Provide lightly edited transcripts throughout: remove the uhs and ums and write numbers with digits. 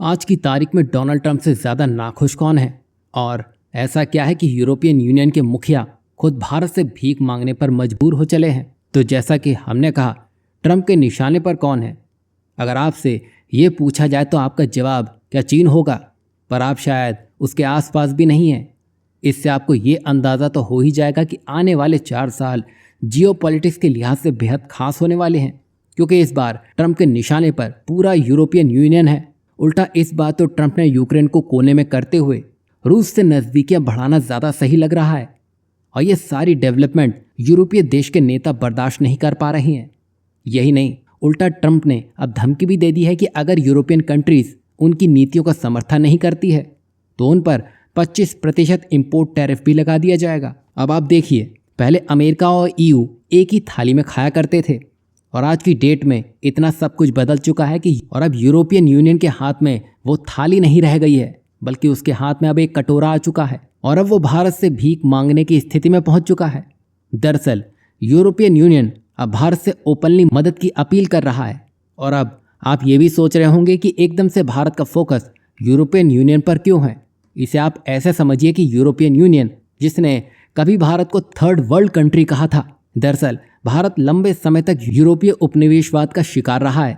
आज की तारीख में डोनाल्ड ट्रंप से ज़्यादा नाखुश कौन है? और ऐसा क्या है कि यूरोपियन यूनियन के मुखिया खुद भारत से भीख मांगने पर मजबूर हो चले हैं? तो जैसा कि हमने कहा, ट्रंप के निशाने पर कौन है? अगर आपसे ये पूछा जाए तो आपका जवाब क्या चीन होगा? पर आप शायद उसके आसपास भी नहीं हैं। इससे आपको ये अंदाज़ा तो हो ही जाएगा कि आने वाले 4 साल जियोपॉलिटिक्स के लिहाज से बेहद खास होने वाले हैं, क्योंकि इस बार ट्रंप के निशाने पर पूरा यूरोपियन यूनियन है। उल्टा इस बार तो ट्रंप ने यूक्रेन को कोने में करते हुए रूस से नज़दीकियां बढ़ाना ज़्यादा सही लग रहा है। और ये सारी डेवलपमेंट यूरोपीय देश के नेता बर्दाश्त नहीं कर पा रहे हैं। यही नहीं, उल्टा ट्रंप ने अब धमकी भी दे दी है कि अगर यूरोपियन कंट्रीज उनकी नीतियों का समर्थन नहीं करती है तो उन पर 25% इम्पोर्ट टैरिफ भी लगा दिया जाएगा। अब आप देखिए, पहले अमेरिका और ईयू एक ही थाली में खाया करते थे, और आज की डेट में इतना सब कुछ बदल चुका है कि और अब यूरोपियन यूनियन के हाथ में वो थाली नहीं रह गई है, बल्कि उसके हाथ में अब एक कटोरा आ चुका है, और अब वो भारत से भीख मांगने की स्थिति में पहुंच चुका है। दरअसल यूरोपियन यूनियन अब भारत से ओपनली मदद की अपील कर रहा है। और अब आप ये भी सोच रहे होंगे कि एकदम से भारत का फोकस यूरोपियन यूनियन पर क्यों है। इसे आप ऐसे समझिए कि यूरोपियन यूनियन, जिसने कभी भारत को थर्ड वर्ल्ड कंट्री कहा था, दरअसल भारत लंबे समय तक यूरोपीय उपनिवेशवाद का शिकार रहा है,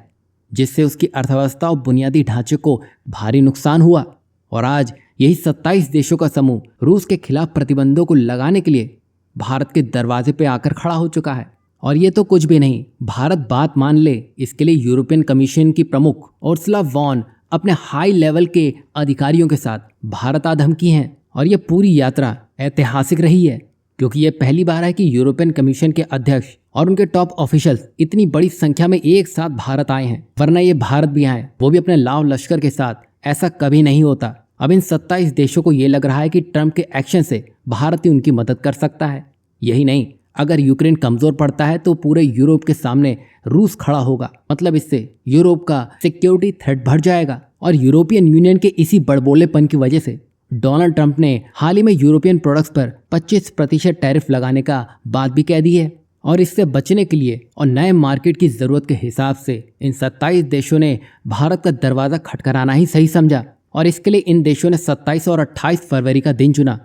जिससे उसकी अर्थव्यवस्था और बुनियादी ढांचे को भारी नुकसान हुआ। और आज यही 27 देशों का समूह रूस के खिलाफ प्रतिबंधों को लगाने के लिए भारत के दरवाजे पे आकर खड़ा हो चुका है। और ये तो कुछ भी नहीं, भारत बात मान ले, इसके लिए यूरोपियन कमीशन की प्रमुख उर्सुला वॉन अपने हाई लेवल के अधिकारियों के साथ भारत आ धमकी हैं। और ये पूरी यात्रा ऐतिहासिक रही है, क्योंकि ये पहली बार है कि यूरोपियन कमीशन के अध्यक्ष और उनके टॉप ऑफिशियल्स इतनी बड़ी संख्या में एक साथ भारत आए हैं। वरना ये भारत भी आए, वो भी अपने लाव लश्कर के साथ, ऐसा कभी नहीं होता। अब इन 27 देशों को ये लग रहा है कि ट्रंप के एक्शन से भारत ही उनकी मदद कर सकता है। यही नहीं, अगर यूक्रेन कमजोर पड़ता है तो पूरे यूरोप के सामने रूस खड़ा होगा। मतलब इससे यूरोप का सिक्योरिटी थ्रेट बढ़ जाएगा। और यूरोपियन यूनियन के इसी बड़बोलेपन की वजह से डोनाल्ड ट्रंप ने हाल ही में यूरोपियन प्रोडक्ट्स पर 25% टैरिफ लगाने का बात भी कह दी है। और इससे बचने के लिए और नए मार्केट की ज़रूरत के हिसाब से इन 27 देशों ने भारत का दरवाज़ा खटखटाना ही सही समझा, और इसके लिए इन देशों ने 27 और 28 फरवरी का दिन चुना।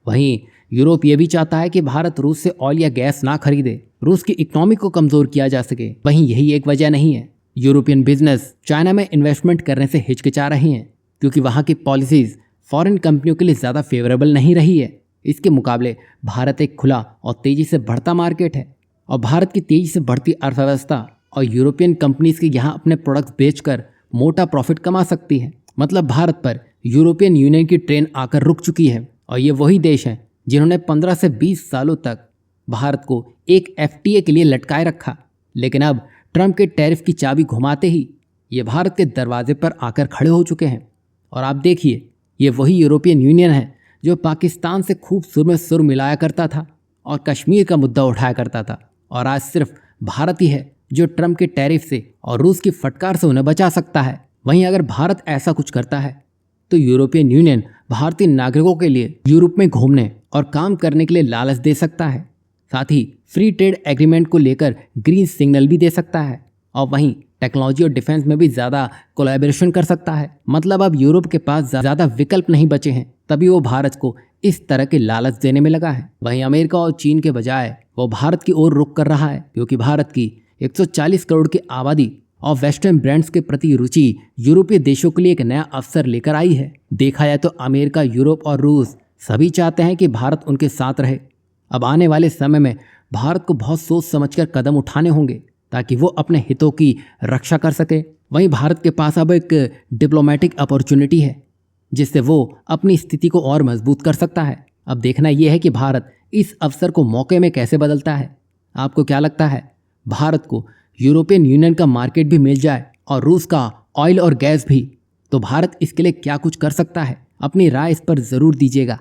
वहीं यूरोप ये भी चाहता है कि भारत रूस से ऑयल या गैस ना खरीदे, रूस की इकोनॉमी को कमज़ोर किया जा सके। वहीं यही एक वजह नहीं है, यूरोपियन बिजनेस चाइना में इन्वेस्टमेंट करने से हिचकिचा रहे हैं, क्योंकि वहाँ की पॉलिसीज़ फॉरेन कंपनियों के लिए ज़्यादा फेवरेबल नहीं रही है। इसके मुकाबले भारत एक खुला और तेज़ी से बढ़ता मार्केट है, और भारत की तेज़ी से बढ़ती अर्थव्यवस्था और यूरोपियन कंपनीज के यहाँ अपने प्रोडक्ट्स बेचकर मोटा प्रॉफिट कमा सकती है। मतलब भारत पर यूरोपियन यूनियन की ट्रेन आकर रुक चुकी है। और ये वही देश हैं जिन्होंने 15 से 20 सालों तक भारत को एक FTA के लिए लटकाए रखा, लेकिन अब ट्रंप के टैरिफ की चाबी घुमाते ही ये भारत के दरवाजे पर आकर खड़े हो चुके हैं। और आप देखिए, ये वही यूरोपियन यूनियन है जो पाकिस्तान से खूब सुर में सुर मिलाया करता था और कश्मीर का मुद्दा उठाया करता था, और आज सिर्फ भारत ही है जो ट्रंप के टैरिफ से और रूस की फटकार से उन्हें बचा सकता है। वहीं अगर भारत ऐसा कुछ करता है तो यूरोपियन यूनियन भारतीय नागरिकों के लिए यूरोप में घूमने और काम करने के लिए लालच दे सकता है। साथ ही फ्री ट्रेड एग्रीमेंट को लेकर ग्रीन सिग्नल भी दे सकता है, और वहीं टेक्नोलॉजी और डिफेंस में भी ज़्यादा कोलैबोरेशन कर सकता है। मतलब अब यूरोप के पास ज़्यादा विकल्प नहीं बचे हैं, तभी वो भारत को इस तरह के लालच देने में लगा है। वहीं अमेरिका और चीन के बजाय वो भारत की ओर रुख कर रहा है, क्योंकि भारत की 140 करोड़ की आबादी और वेस्टर्न ब्रांड्स के प्रति रुचि यूरोपीय देशों के लिए एक नया अवसर लेकर आई है। देखा जाए तो अमेरिका, यूरोप और रूस सभी चाहते हैं कि भारत उनके साथ रहे। अब आने वाले समय में भारत को बहुत सोच समझकर कदम उठाने होंगे ताकि वो अपने हितों की रक्षा कर सके। वहीं भारत के पास अब एक डिप्लोमेटिक अपॉर्चुनिटी है, जिससे वो अपनी स्थिति को और मजबूत कर सकता है। अब देखना यह है कि भारत इस अवसर को मौके में कैसे बदलता है। आपको क्या लगता है, भारत को यूरोपियन यूनियन का मार्केट भी मिल जाए और रूस का ऑयल और गैस भी, तो भारत इसके लिए क्या कुछ कर सकता है? अपनी राय इस पर ज़रूर दीजिएगा।